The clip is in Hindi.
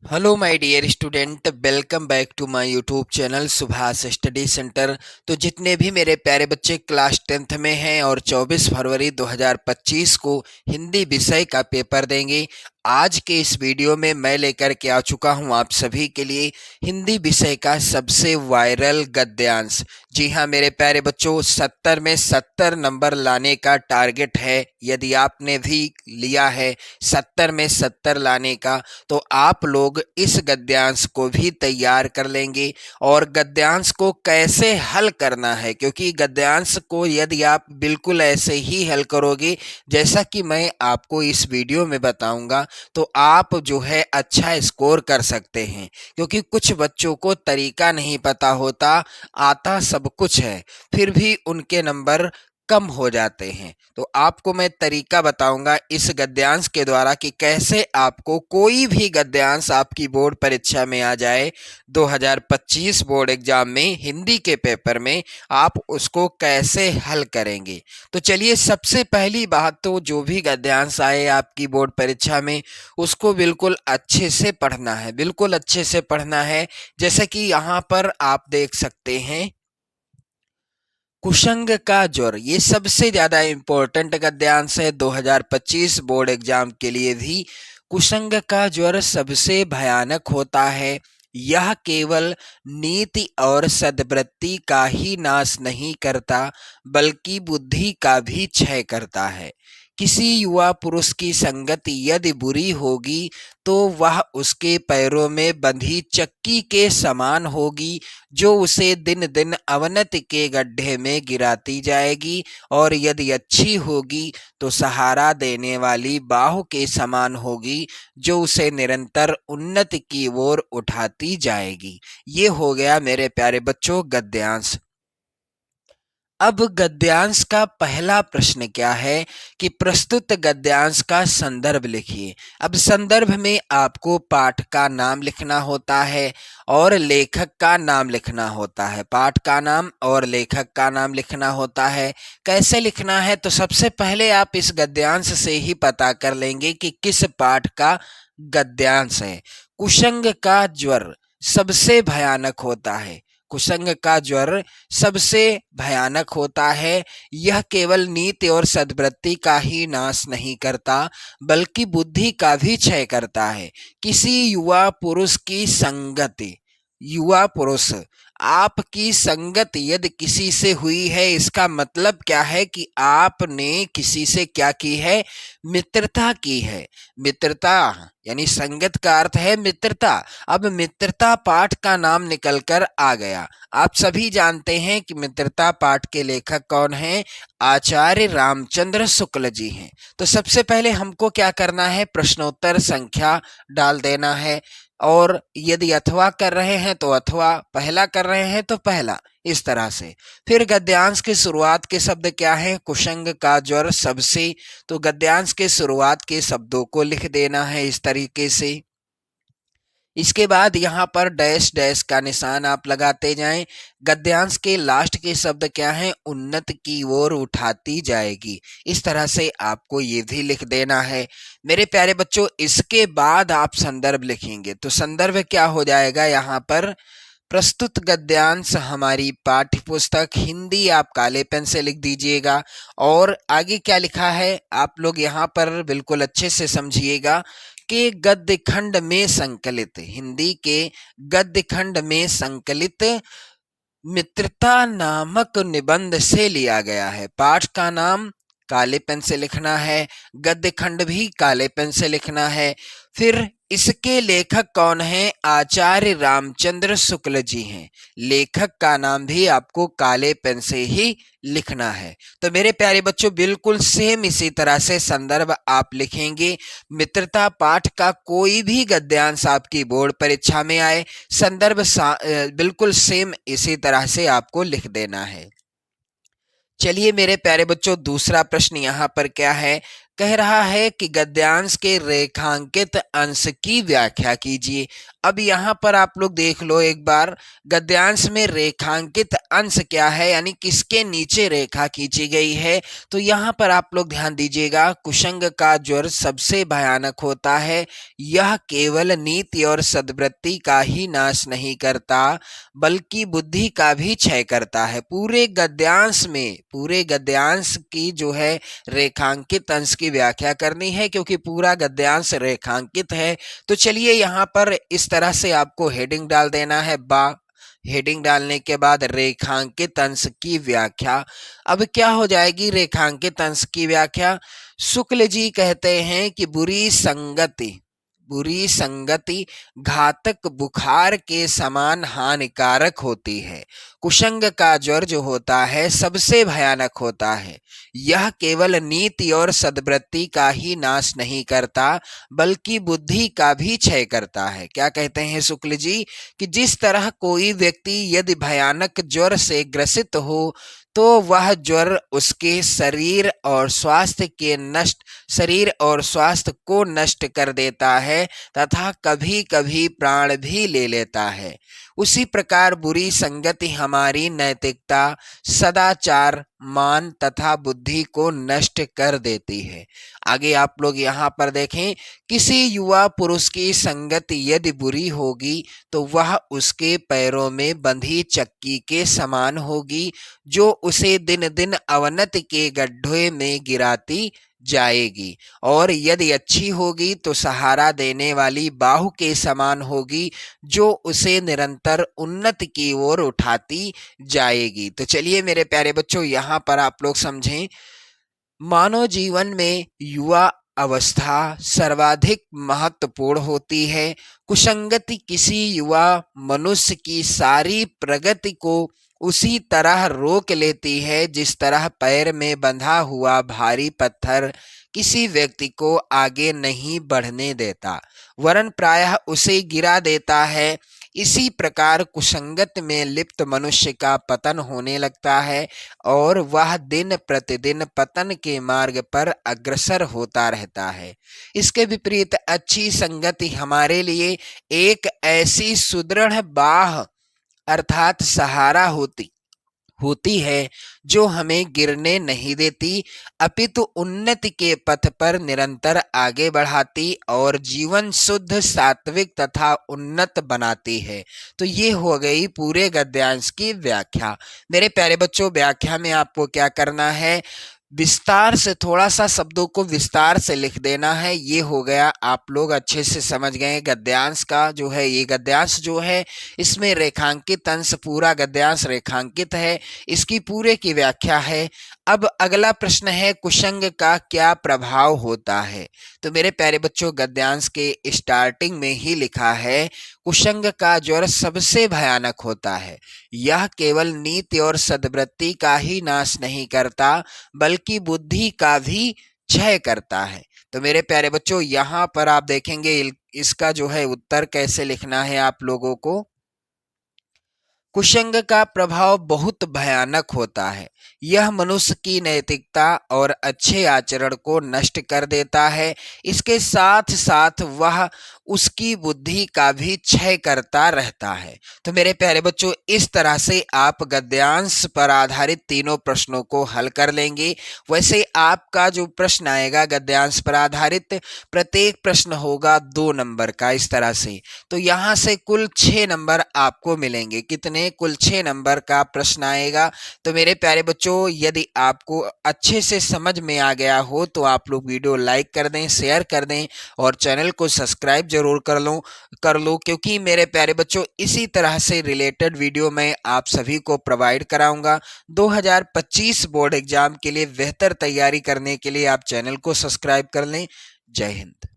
Hello my dear student, welcome back to my YouTube channel Subhash study centre. तो जितने भी मेरे प्यारे बच्चे क्लास 10th में हैं और 24 फरवरी 2025 को हिंदी विषय का पेपर देंगे, आज के इस वीडियो में मैं लेकर के आ चुका हूं आप सभी के लिए हिंदी विषय का सबसे वायरल गद्यांश। जी हाँ मेरे प्यारे बच्चों, 70 में 70 नंबर लाने का टारगेट है। यदि आपने भी लिया है 70 में 70 लाने का, तो आप लोग इस गद्यांश को भी तैयार कर लेंगे। और गद्यांश को कैसे हल करना है, क्योंकि गद्यांश को यदि आप बिल्कुल ऐसे ही हल करोगे जैसा कि मैं आपको इस वीडियो में बताऊंगा, तो आप जो है अच्छा स्कोर कर सकते हैं। क्योंकि कुछ बच्चों को तरीका नहीं पता होता, आता सब कुछ है, फिर भी उनके नंबर कम हो जाते हैं। तो आपको मैं तरीका बताऊंगा इस गद्यांश के द्वारा कि कैसे आपको कोई भी गद्यांश आपकी बोर्ड परीक्षा में आ जाए 2025 बोर्ड एग्जाम में हिंदी के पेपर में, आप उसको कैसे हल करेंगे। तो चलिए, सबसे पहली बात तो जो भी गद्यांश आए आपकी बोर्ड परीक्षा में उसको बिल्कुल अच्छे से पढ़ना है, बिल्कुल अच्छे से पढ़ना है। जैसे कि यहाँ पर आप देख सकते हैं, कुशंग का ज्वर, ये सबसे ज्यादा इम्पोर्टेंट गद्यांश है 2025 बोर्ड एग्जाम के लिए भी। कुशंग का ज्वर सबसे भयानक होता है। यह केवल नीति और सद्वृत्ति का ही नाश नहीं करता, बल्कि बुद्धि का भी क्षय करता है। किसी युवा पुरुष की संगति यदि बुरी होगी तो वह उसके पैरों में बंधी चक्की के समान होगी, जो उसे दिन दिन अवनति के गड्ढे में गिराती जाएगी। और यदि अच्छी होगी तो सहारा देने वाली बाहों के समान होगी, जो उसे निरंतर उन्नति की ओर उठाती जाएगी। ये हो गया मेरे प्यारे बच्चों गद्यांश। अब गद्यांश का पहला प्रश्न क्या है कि प्रस्तुत गद्यांश का संदर्भ लिखिए। अब संदर्भ में आपको पाठ का नाम लिखना होता है और लेखक का नाम लिखना होता है। पाठ का नाम और लेखक का नाम लिखना होता है। कैसे लिखना है, तो सबसे पहले आप इस गद्यांश से ही पता कर लेंगे कि किस पाठ का गद्यांश है। कुशंग का ज्वर सबसे भयानक होता है। कुशंग का ज्वर सबसे भयानक होता है। यह केवल नीति और सद्वृत्ति का ही नाश नहीं करता, बल्कि बुद्धि का भी क्षय करता है। किसी युवा पुरुष की संगति, युवा पुरुष, आपकी संगत यदि किसी से हुई है, इसका मतलब क्या है कि आपने किसी से क्या की है, मित्रता की है। मित्रता यानी संगत का अर्थ है मित्रता। अब मित्रता पाठ का नाम निकलकर आ गया। आप सभी जानते हैं कि मित्रता पाठ के लेखक कौन हैं, आचार्य रामचंद्र शुक्ल जी हैं। तो सबसे पहले हमको क्या करना है, प्रश्नोत्तर संख्या डाल देना है। और यदि अथवा कर रहे हैं तो अथवा, पहला कर रहे हैं तो पहला, इस तरह से। फिर गद्यांश की शुरुआत के शब्द क्या है, कुशंग का ज्वर सबसे, तो गद्यांश के शुरुआत के शब्दों को लिख देना है इस तरीके से। इसके बाद यहाँ पर डैश डैश का निशान आप लगाते जाएं। गद्यांश के लास्ट के शब्द क्या हैं, उन्नत की ओर उठाती जाएगी। इस तरह से आपको ये भी लिख देना है मेरे प्यारे बच्चों। इसके बाद आप संदर्भ लिखेंगे, तो संदर्भ क्या हो जाएगा, यहाँ पर प्रस्तुत गद्यांश हमारी पाठ्य पुस्तक हिंदी, आप काले पेन से लिख दीजिएगा। और आगे क्या लिखा है आप लोग यहाँ पर बिल्कुल अच्छे से समझिएगा कि गद्य खंड में संकलित, हिंदी के गद्य खंड में संकलित मित्रता नामक निबंध से लिया गया है। पाठ का नाम काले पेन से लिखना है, गद्य खंड भी काले पेन से लिखना है। फिर इसके लेखक कौन हैं, आचार्य रामचंद्र शुक्ल जी हैं। लेखक का नाम भी आपको काले पेन से ही लिखना है। तो मेरे प्यारे बच्चों, बिल्कुल सेम इसी तरह से संदर्भ आप लिखेंगे। मित्रता पाठ का कोई भी गद्यांश आपकी बोर्ड परीक्षा में आए, संदर्भ बिल्कुल सेम इसी तरह से आपको लिख देना है। चलिए मेरे प्यारे बच्चों, दूसरा प्रश्न यहाँ पर क्या है, कह रहा है कि गद्यांश के रेखांकित अंश की व्याख्या कीजिए। अब यहाँ पर आप लोग देख लो एक बार, गद्यांश में रेखांकित अंश क्या है, यानी किसके नीचे रेखा खींची गई है। तो यहाँ पर आप लोग ध्यान दीजिएगा, कुसंग का ज्वर सबसे भयानक होता है, यह केवल नीति और सद्वृत्ति का ही नाश नहीं करता बल्कि बुद्धि का भी क्षय करता है। पूरे गद्यांश की जो है रेखांकित अंश की व्याख्या करनी है, क्योंकि पूरा गद्यांश रेखांकित है। तो चलिए यहाँ पर इस तरह से आपको हेडिंग डाल देना है, हेडिंग डालने के बाद रेखांकित अंश की व्याख्या। अब क्या हो जाएगी रेखांकित अंश की व्याख्या? शुक्ल जी कहते हैं कि बुरी संगति घातक बुखार के समान हानिकारक होती है। कुसंग का ज्वर जो होता है सबसे भयानक होता है, यह केवल नीति और सद्वृत्ति का ही नाश नहीं करता बल्कि बुद्धि का भी क्षय करता है। क्या कहते हैं शुक्ल जी कि जिस तरह कोई व्यक्ति यदि भयानक ज्वर से ग्रसित हो तो वह ज्वर उसके शरीर और स्वास्थ्य को नष्ट कर देता है तथा कभी कभी प्राण भी ले लेता है। उसी प्रकार बुरी संगति हमारी नैतिकता, सदाचार, मान तथा बुद्धि को नष्ट कर देती है। आगे आप लोग यहाँ पर देखें, किसी युवा पुरुष की संगति यदि बुरी होगी तो वह उसके पैरों में बंधी चक्की के समान होगी, जो उसे दिन दिन अवनति के गड्ढे में गिराती जाएगी, और यदि अच्छी होगी तो सहारा देने वाली बाहु के समान होगी, जो उसे निरंतर उन्नति की ओर उठाती जाएगी। तो चलिए मेरे प्यारे बच्चों, यहाँ पर आप लोग समझें, मानव जीवन में युवा अवस्था सर्वाधिक महत्वपूर्ण होती है। कुसंगति किसी युवा मनुष्य की सारी प्रगति को उसी तरह रोक लेती है जिस तरह पैर में बंधा हुआ भारी पत्थर किसी व्यक्ति को आगे नहीं बढ़ने देता, वरन प्रायः उसे गिरा देता है। इसी प्रकार कुसंगत में लिप्त मनुष्य का पतन होने लगता है और वह दिन प्रतिदिन पतन के मार्ग पर अग्रसर होता रहता है। इसके विपरीत अच्छी संगति हमारे लिए एक ऐसी सुदृढ़ बाह अर्थात सहारा होती है जो हमें गिरने नहीं देती, अपितु उन्नति के पथ पर निरंतर आगे बढ़ाती और जीवन शुद्ध, सात्विक तथा उन्नत बनाती है। तो ये हो गई पूरे गद्यांश की व्याख्या। मेरे प्यारे बच्चों, व्याख्या में आपको क्या करना है, विस्तार से थोड़ा सा शब्दों को विस्तार से लिख देना है। ये हो गया, आप लोग अच्छे से समझ गए गद्यांश का जो है, ये गद्यांश जो है इसमें रेखांकित अंश, पूरा गद्यांश रेखांकित है, इसकी पूरे की व्याख्या है। अब अगला प्रश्न है, कुसंग का क्या प्रभाव होता है? तो मेरे प्यारे बच्चों, गद्यांश के स्टार्टिंग में ही लिखा है, कुसंग का ज्वर सबसे भयानक होता है, यह केवल नीति और सद्वृत्ति का ही नाश नहीं करता बल्कि बुद्धि का भी क्षय करता है। तो मेरे प्यारे बच्चों, यहाँ पर आप देखेंगे इसका जो है उत्तर कैसे लिखना है आप लोगों को। कुसंग का प्रभाव बहुत भयानक होता है, यह मनुष्य की नैतिकता और अच्छे आचरण को नष्ट कर देता है, इसके साथ साथ वह उसकी बुद्धि का भी क्षय करता रहता है। तो मेरे प्यारे बच्चों, इस तरह से आप गद्यांश पर आधारित तीनों प्रश्नों को हल कर लेंगे। वैसे आपका जो प्रश्न आएगा गद्यांश पर आधारित, प्रत्येक प्रश्न होगा 2 नंबर का इस तरह से। तो यहाँ से कुल 6 नंबर आपको मिलेंगे। कितने? कुल 6 नंबर का प्रश्न आएगा। तो मेरे प्यारे बच्चों, यदि आपको अच्छे से समझ में आ गया हो तो आप लोग वीडियो लाइक कर दें, शेयर कर दें और चैनल को सब्सक्राइब जरूर कर लो, क्योंकि मेरे प्यारे बच्चों इसी तरह से रिलेटेड वीडियो मैं आप सभी को प्रोवाइड कराऊंगा। 2025 बोर्ड एग्जाम के लिए बेहतर तैयारी करने के लिए आप चैनल को सब्सक्राइब कर लें। जय हिंद।